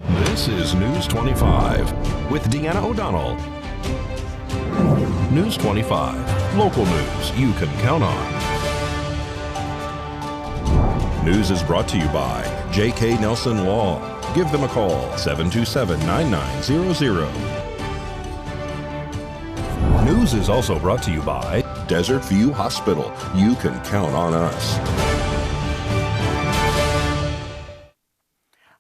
This is News 25 with Deanna O'Donnell. News 25, local news you can count on. News is brought to you by J.K. Nelson Law. Give them a call, 727-9900. News is also brought to you by Desert View Hospital. You can count on us.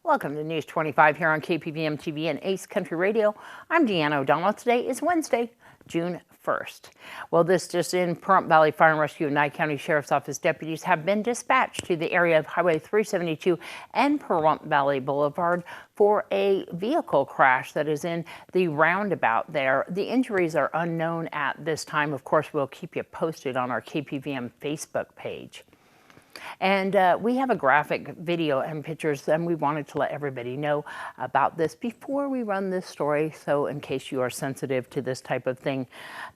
Welcome to News 25 here on KPVM TV and Ace Country Radio. I'm Deanna O'Donnell. Today is Wednesday, June 1st. Well, this just in, Pahrump Valley Fire and Rescue and Nye County Sheriff's Office deputies have been dispatched to the area of Highway 372 and Pahrump Valley Boulevard for a vehicle crash that is in the roundabout there. The injuries are unknown at this time. Of course, we'll keep you posted on our KPVM Facebook page. And we have a graphic video and pictures, and we wanted to let everybody know about this before we run this story. So in case you are sensitive to this type of thing,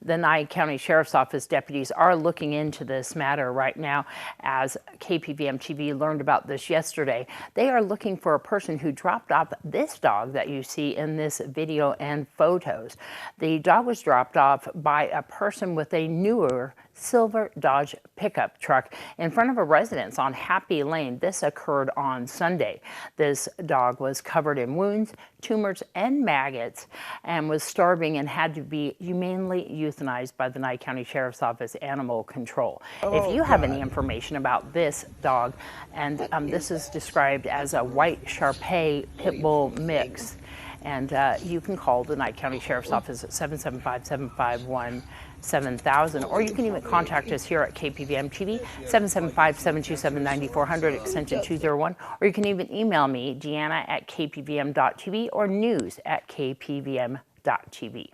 the Nye County Sheriff's Office deputies are looking into this matter right now. As KPVM TV learned about this yesterday, they are looking for a person who dropped off this dog that you see in this video and photos. The dog was dropped off by a person with a newer silver Dodge pickup truck in front of a residence on Happy Lane. This occurred on Sunday. This dog was covered in wounds, tumors, and maggots and was starving and had to be humanely euthanized by the Nye County Sheriff's Office Animal Control. If you have any information about this dog, and this is described as a white Shar-Pei Pit Bull mix, and you can call the Nye County Sheriff's Office at 775-751-7000, or you can even contact us here at KPVM TV, 775-727-9400, extension 201, or you can even email me, Deanna@kpvm.tv, or news@kpvm.tv.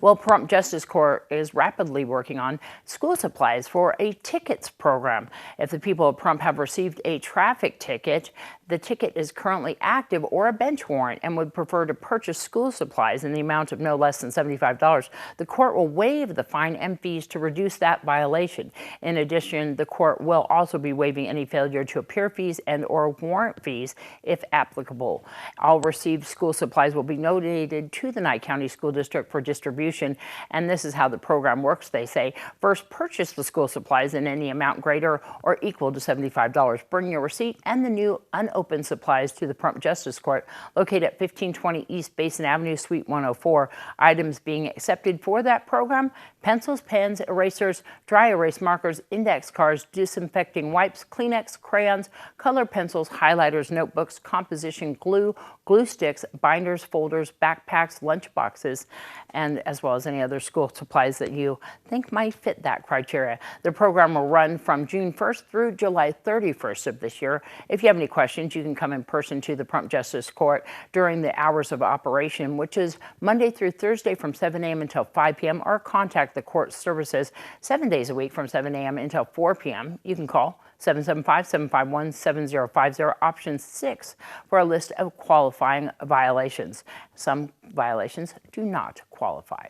Well, Pahrump Justice Court is rapidly working on school supplies for a tickets program. If the people of Pahrump have received a traffic ticket, the ticket is currently active or a bench warrant and would prefer to purchase school supplies in the amount of no less than $75, the court will waive the fine and fees to reduce that violation. In addition, the court will also be waiving any failure to appear fees and or warrant fees if applicable. All received school supplies will be donated to the Nye County School District for distribution, and this is how the program works, they say. First, purchase the school supplies in any amount greater or equal to $75. Bring your receipt and the new unopened supplies to the Pahrump Justice Court, located at 1520 East Basin Avenue, Suite 104. Items being accepted for that program: pencils, pens, erasers, dry erase markers, index cards, disinfecting wipes, Kleenex, crayons, color pencils, highlighters, notebooks, composition glue, glue sticks, binders, folders, backpacks, lunch boxes, and as well as any other school supplies that you think might fit that criteria. The program will run from June 1st through July 31st of this year. If you have any questions, you can come in person to the Pahrump Justice Court during the hours of operation, which is Monday through Thursday from 7 a.m. until 5 p.m., or contact the court services 7 days a week from 7 a.m. until 4 p.m. You can call 775-751-7050, option 6 for a list of qualifying violations. Some violations do not qualify.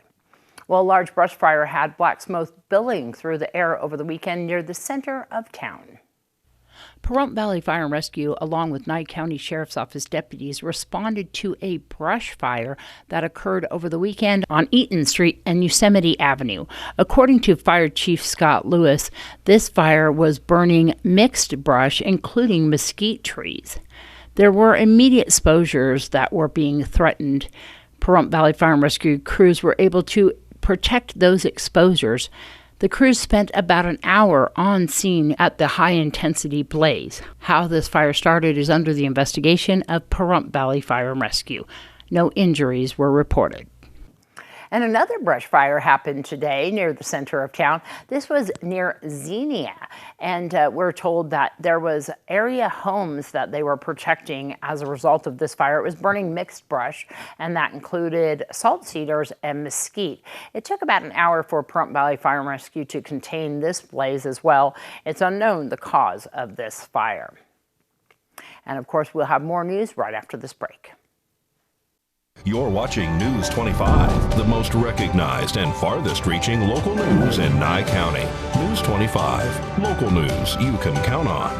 Well, a large brush fire had black smoke billowing through the air over the weekend near the center of town. Pahrump Valley Fire and Rescue, along with Nye County Sheriff's Office deputies, responded to a brush fire that occurred over the weekend on Eaton Street and Yosemite Avenue. According to Fire Chief Scott Lewis, this fire was burning mixed brush, including mesquite trees. There were immediate exposures that were being threatened. Pahrump Valley Fire and Rescue crews were able to protect those exposures. The crews spent about an hour on scene at the high-intensity blaze. How this fire started is under the investigation of Pahrump Valley Fire and Rescue. No injuries were reported. And another brush fire happened today near the center of town. This was near Xenia, and we're told that there was area homes that they were protecting as a result of this fire. It was burning mixed brush, and that included salt cedars and mesquite. It took about an hour for Pahrump Valley Fire and Rescue to contain this blaze as well. It's unknown the cause of this fire. And of course, we'll have more news right after this break. You're watching News 25, the most recognized and farthest reaching local news in Nye County. News 25, local news you can count on.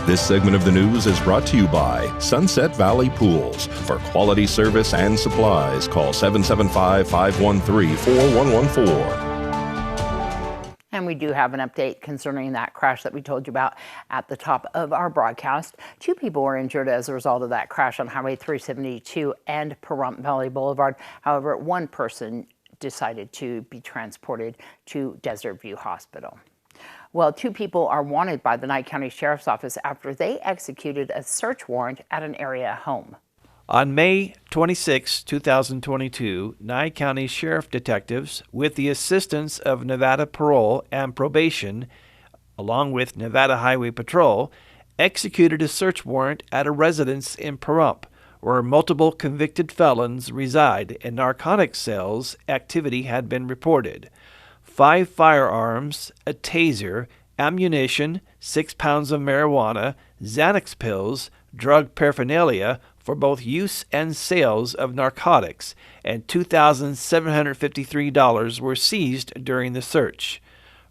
This segment of the news is brought to you by Sunset Valley Pools. For quality service and supplies, call 775-513-4114. And we do have an update concerning that crash that we told you about at the top of our broadcast. 2 people were injured as a result of that crash on Highway 372 and Pahrump Valley Boulevard. However, 1 person decided to be transported to Desert View Hospital. Well, 2 people are wanted by the Nye County Sheriff's Office after they executed a search warrant at an area home. On May 26, 2022, Nye County Sheriff detectives, with the assistance of Nevada Parole and Probation, along with Nevada Highway Patrol, executed a search warrant at a residence in Pahrump, where multiple convicted felons reside and narcotics sales activity had been reported. 5 firearms, a taser, ammunition, 6 pounds of marijuana, Xanax pills, drug paraphernalia for both use and sales of narcotics, and $2,753 were seized during the search.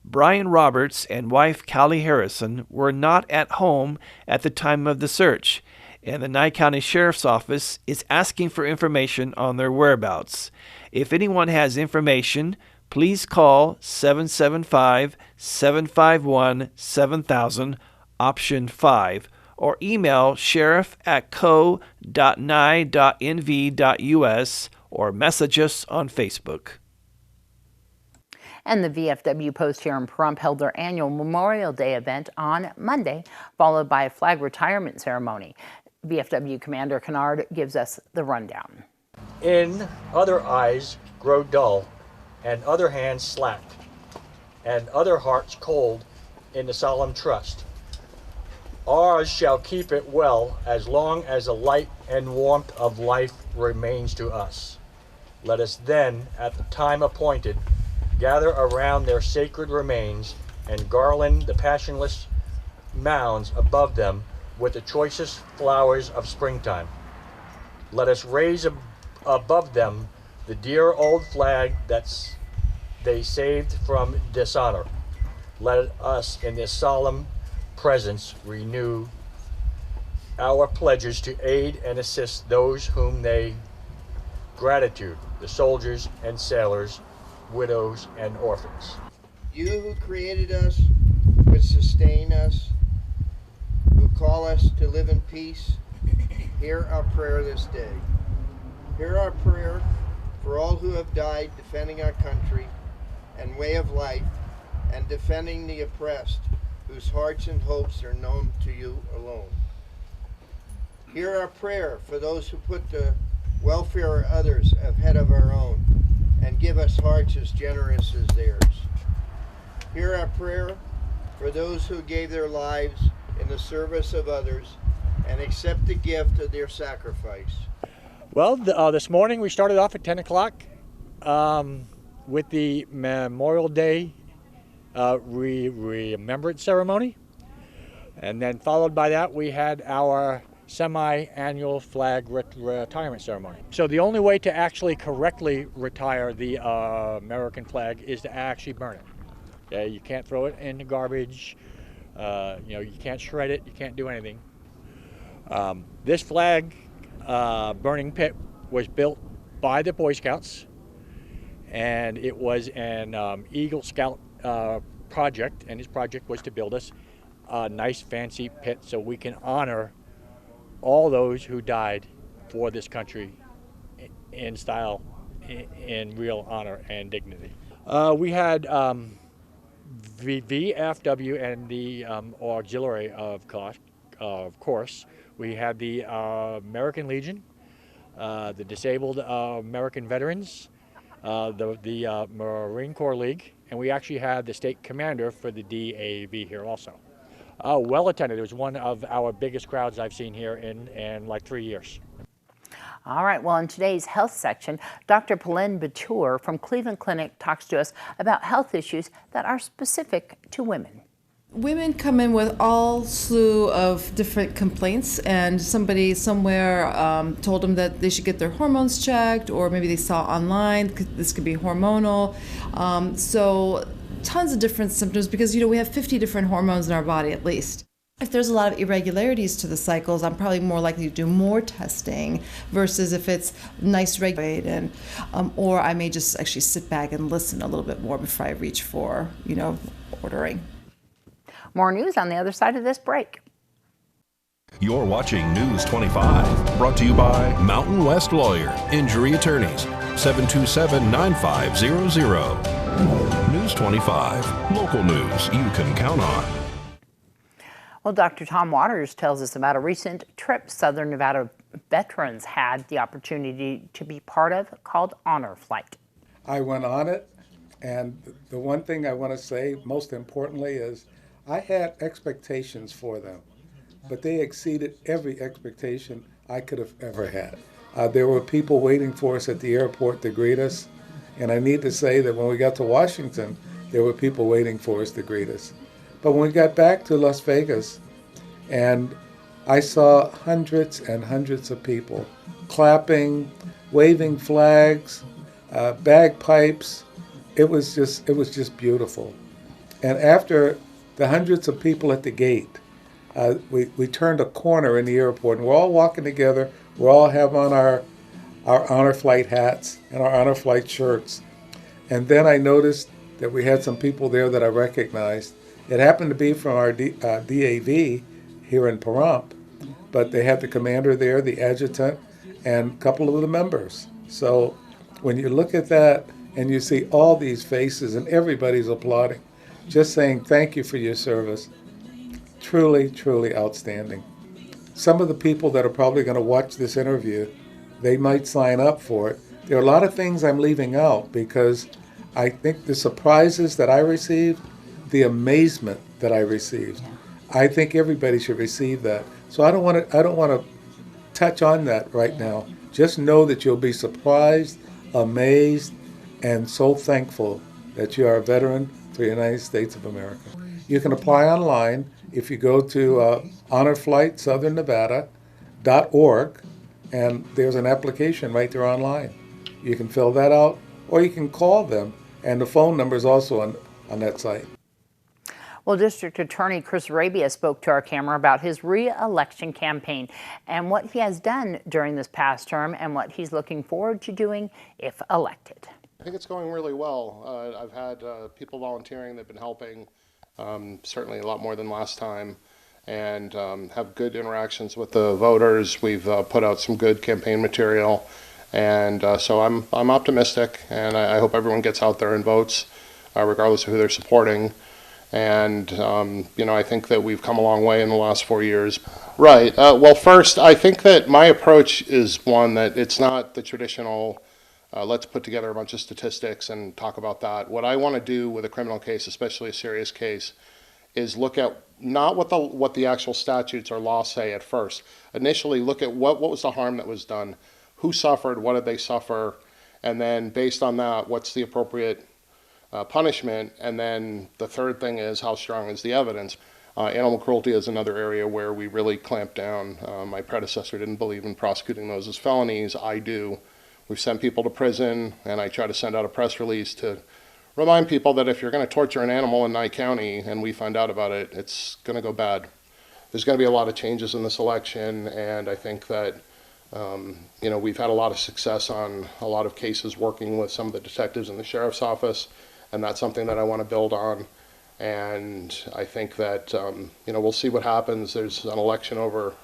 Brian Roberts and wife Callie Harrison were not at home at the time of the search, and the Nye County Sheriff's Office is asking for information on their whereabouts. If anyone has information, please call 775-751-7000, option 5, or email sheriff@co.nye.nv.us or message us on Facebook. And the VFW Post here in Pahrump held their annual Memorial Day event on Monday, followed by a flag retirement ceremony. VFW Commander Kennard gives us the rundown. In other eyes grow dull, and other hands slack, and other hearts cold in the solemn trust. Ours shall keep it well as long as the light and warmth of life remains to us. Let us then, at the time appointed, gather around their sacred remains and garland the passionless mounds above them with the choicest flowers of springtime. Let us raise above them the dear old flag that they saved from dishonor. Let us in this solemn presence renew our pledges to aid and assist those whom they gratitude, the soldiers and sailors, widows and orphans. You who created us, would sustain us, who call us to live in peace, hear our prayer this day. Hear our prayer for all who have died defending our country and way of life and defending the oppressed, whose hearts and hopes are known to you alone. Hear our prayer for those who put the welfare of others ahead of our own and give us hearts as generous as theirs. Hear our prayer for those who gave their lives in the service of others and accept the gift of their sacrifice. Well, this morning we started off at 10 o'clock with the Memorial Day remembrance ceremony, and then followed by that we had our semi-annual flag retirement ceremony. So the only way to actually correctly retire the American flag is to actually burn it. Okay, you can't throw it in the garbage, you can't shred it, you can't do anything. This flag burning pit was built by the Boy Scouts, and it was an Eagle Scout project, and his project was to build us a nice fancy pit so we can honor all those who died for this country in style, in real honor and dignity. We had VFW and the auxiliary of course. We had the American Legion, the Disabled American Veterans, the Marine Corps League, and we actually had the state commander for the DAV here also. Well attended. It was one of our biggest crowds I've seen here in like 3 years. All right, well, in today's health section, Dr. Felon from Cleveland Clinic talks to us about health issues that are specific to women. Women come in with all slew of different complaints, and somebody somewhere told them that they should get their hormones checked, or maybe they saw online this could be hormonal. So tons of different symptoms, because we have 50 different hormones in our body at least. If there's a lot of irregularities to the cycles, I'm probably more likely to do more testing versus if it's nice regulated, or I may just actually sit back and listen a little bit more before I reach for, ordering. More news on the other side of this break. You're watching News 25, brought to you by Mountain West Lawyer, Injury Attorneys, 727-9500. News 25, local news you can count on. Well, Dr. Tom Waters tells us about a recent trip Southern Nevada veterans had the opportunity to be part of called Honor Flight. I went on it, and the one thing I want to say most importantly is I had expectations for them, but they exceeded every expectation I could have ever had. There were people waiting for us at the airport to greet us, and I need to say that when we got to Washington, there were people waiting for us to greet us. But when we got back to Las Vegas, and I saw hundreds and hundreds of people clapping, waving flags, bagpipes, it was just beautiful. And after the hundreds of people at the gate, we turned a corner in the airport, and we're all walking together. We all have on our Honor Flight hats and our Honor Flight shirts. And then I noticed that we had some people there that I recognized. It happened to be from our DAV here in Pahrump, but they had the commander there, the adjutant, and a couple of the members. So when you look at that and you see all these faces and everybody's applauding, just saying thank you for your service, truly, truly outstanding. Some of the people that are probably going to watch this interview, they might sign up for it. There are a lot of things I'm leaving out because I think the surprises that I received, the amazement that I received, I think everybody should receive that. So I don't want to touch on that right now. Just know that you'll be surprised, amazed, and so thankful that you are a veteran for the United States of America. You can apply online if you go to honorflightsouthernevada.org, and there's an application right there online. You can fill that out, or you can call them, and the phone number is also on that site. Well, District Attorney Chris Arabia spoke to our camera about his re-election campaign and what he has done during this past term and what he's looking forward to doing if elected. I think it's going really well. I've had people volunteering that have been helping, certainly a lot more than last time, and have good interactions with the voters. We've put out some good campaign material, and so I'm optimistic, and I hope everyone gets out there and votes, regardless of who they're supporting. And, I think that we've come a long way in the last 4 years. Right. Well, first, I think that my approach is one that it's not the traditional, let's put together a bunch of statistics and talk about that. What I want to do with a criminal case, especially a serious case, is look at not what the actual statutes or laws say at first. Initially, look at what was the harm that was done, who suffered, what did they suffer, and then based on that, what's the appropriate punishment, and then the third thing is how strong is the evidence. Animal cruelty is another area where we really clamp down. My predecessor didn't believe in prosecuting those as felonies. I do. We've sent people to prison, and I try to send out a press release to remind people that if you're going to torture an animal in Nye County and we find out about it, it's going to go bad. There's going to be a lot of changes in this election, and I think that we've had a lot of success on a lot of cases working with some of the detectives in the sheriff's office. And that's something that I want to build on. And I think that, we'll see what happens. There's an election over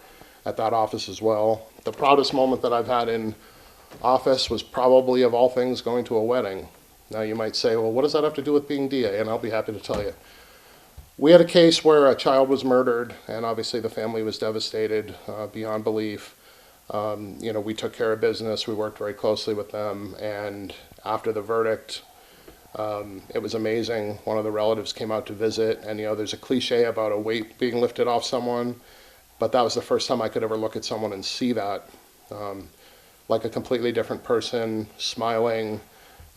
at that office as well. The proudest moment that I've had in office was probably, of all things, going to a wedding. Now you might say, well, what does that have to do with being DA? And I'll be happy to tell you. We had a case where a child was murdered, and obviously the family was devastated beyond belief. We took care of business. We worked very closely with them. And after the verdict, it was amazing. One of the relatives came out to visit, and there's a cliche about a weight being lifted off someone, but that was the first time I could ever look at someone and see that, like a completely different person, smiling,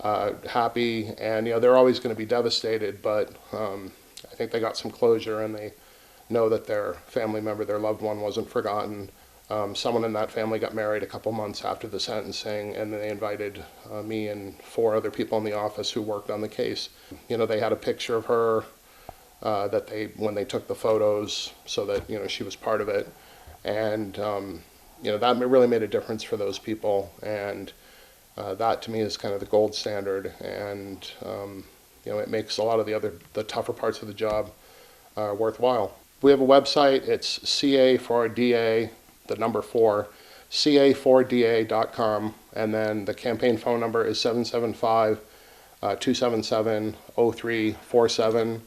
happy, and they're always going to be devastated, but I think they got some closure, and they know that their family member, their loved one, wasn't forgotten. Someone in that family got married a couple months after the sentencing, and they invited me and 4 other people in the office who worked on the case. They had a picture of her that when they took the photos, so that, you know, she was part of it. And, you know, that really made a difference for those people. And that to me is kind of the gold standard. And, you know, it makes a lot of the tougher parts of the job worthwhile. We have a website. It's CA4DA, the number 4, CA4DA.com. And then the campaign phone number is 775-277-0347.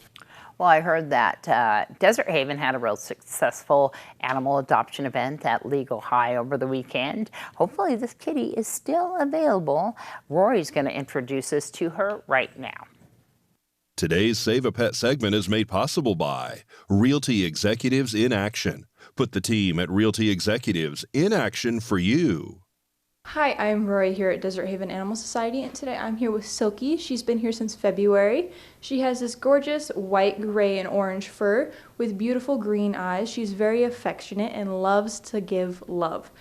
Well, I heard that Desert Haven had a real successful animal adoption event at Legal High over the weekend. Hopefully this kitty is still available. Rory's going to introduce us to her right now. Today's Save a Pet segment is made possible by Realty Executives in Action. Put the team at Realty Executives in action for you. Hi, I'm Rory here at Desert Haven Animal Society, and today I'm here with Silky. She's been here since February. She has this gorgeous white, gray, and orange fur with beautiful green eyes. She's very affectionate and loves to give love.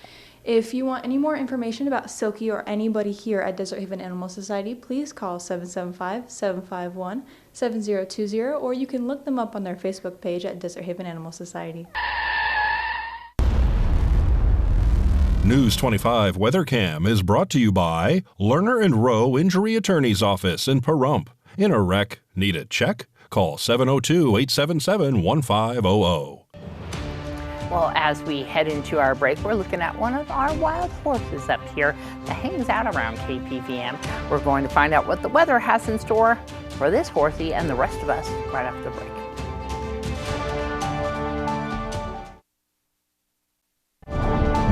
If you want any more information about Silky or anybody here at Desert Haven Animal Society, please call 775-751-7020, or you can look them up on their Facebook page at Desert Haven Animal Society. News 25 WeatherCam is brought to you by Lerner and Rowe Injury Attorney's Office in Pahrump. In a wreck, need a check? Call 702-877-1500. Well, as we head into our break, we're looking at one of our wild horses up here that hangs out around KPVM. We're going to find out what the weather has in store for this horsey and the rest of us right after the break.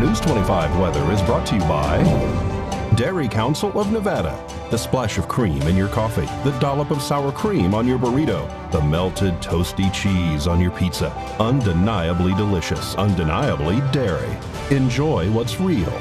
News 25 weather is brought to you by Dairy Council of Nevada. The splash of cream in your coffee, the dollop of sour cream on your burrito, the melted toasty cheese on your pizza. Undeniably delicious, undeniably dairy. Enjoy what's real.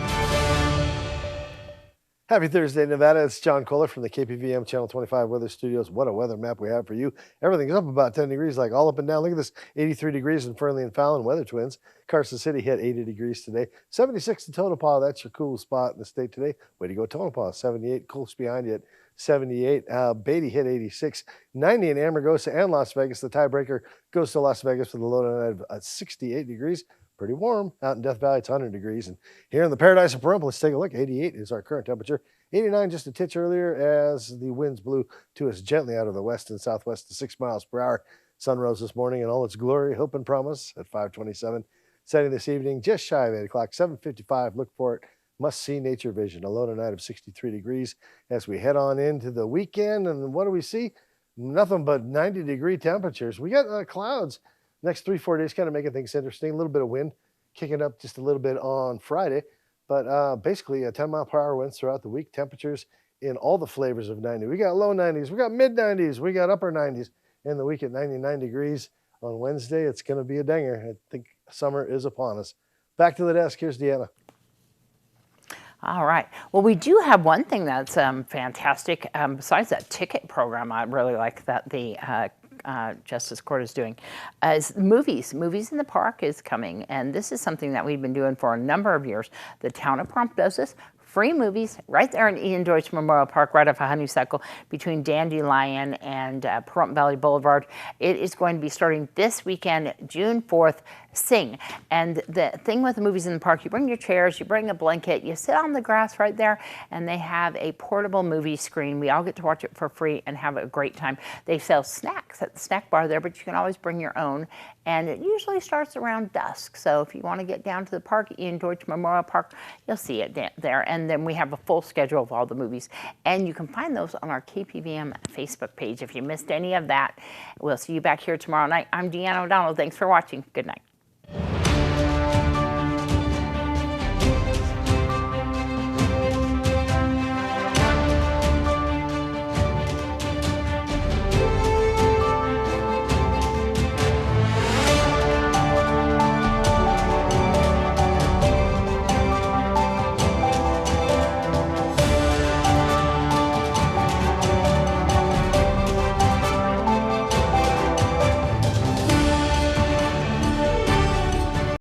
Happy Thursday, Nevada. It's John Kohler from the KPVM Channel 25 Weather Studios. What a weather map we have for you. Everything's up about 10 degrees, like all up and down. Look at this, 83 degrees in Fernley and Fallon, weather twins. Carson City hit 80 degrees today. 76 in Tonopah. That's your cool spot in the state today. Way to go, Tonopah. 78. Cool's behind you at 78. Beatty hit 86. 90 in Amargosa and Las Vegas. The tiebreaker goes to Las Vegas with a low tonight of 68 degrees. Pretty warm. Out in Death Valley, it's 100 degrees. And here in the Paradise of Pahrump, let's take a look. 88 is our current temperature. 89 just a titch earlier as the winds blew to us gently out of the west and southwest to 6 miles per hour. Sun rose this morning in all its glory, hope and promise at 5:27. Setting this evening just shy of 8 o'clock, 7:55. Look for it. Must see nature vision. A low tonight of 63 degrees as we head on into the weekend. And what do we see? Nothing but 90-degree temperatures. We got clouds. Next 3-4 days kind of making things interesting. A little bit of wind kicking up just a little bit on Friday. But basically 10-mile-per-hour winds throughout the week. Temperatures in all the flavors of 90. We got low 90s. We got mid-90s. We got upper 90s. In the week at 99 degrees on Wednesday. It's going to be a dinger. I think summer is upon us. Back to the desk. Here's Deanna. All right. Well, we do have one thing that's fantastic. Besides that ticket program, I really like that the Justice Court is doing, is movies. Movies in the Park is coming, and this is something that we've been doing for a number of years. The town of Pahrump does this. Free movies right there in Eaton Deutsch Memorial Park, right off of Honeysuckle, between Dandelion and Pahrump Valley Boulevard. It is going to be starting this weekend, June 4th. Sing. And the thing with the movies in the park, you bring your chairs, you bring a blanket, you sit on the grass right there, and they have a portable movie screen. We all get to watch it for free and have a great time. They sell snacks at the snack bar there, but you can always bring your own. And it usually starts around dusk. So if you want to get down to the park, Ian Deutsch Memorial Park, you'll see it there. And then we have a full schedule of all the movies. And you can find those on our KPVM Facebook page. If you missed any of that, we'll see you back here tomorrow night. I'm Deanna O'Donnell. Thanks for watching. Good night.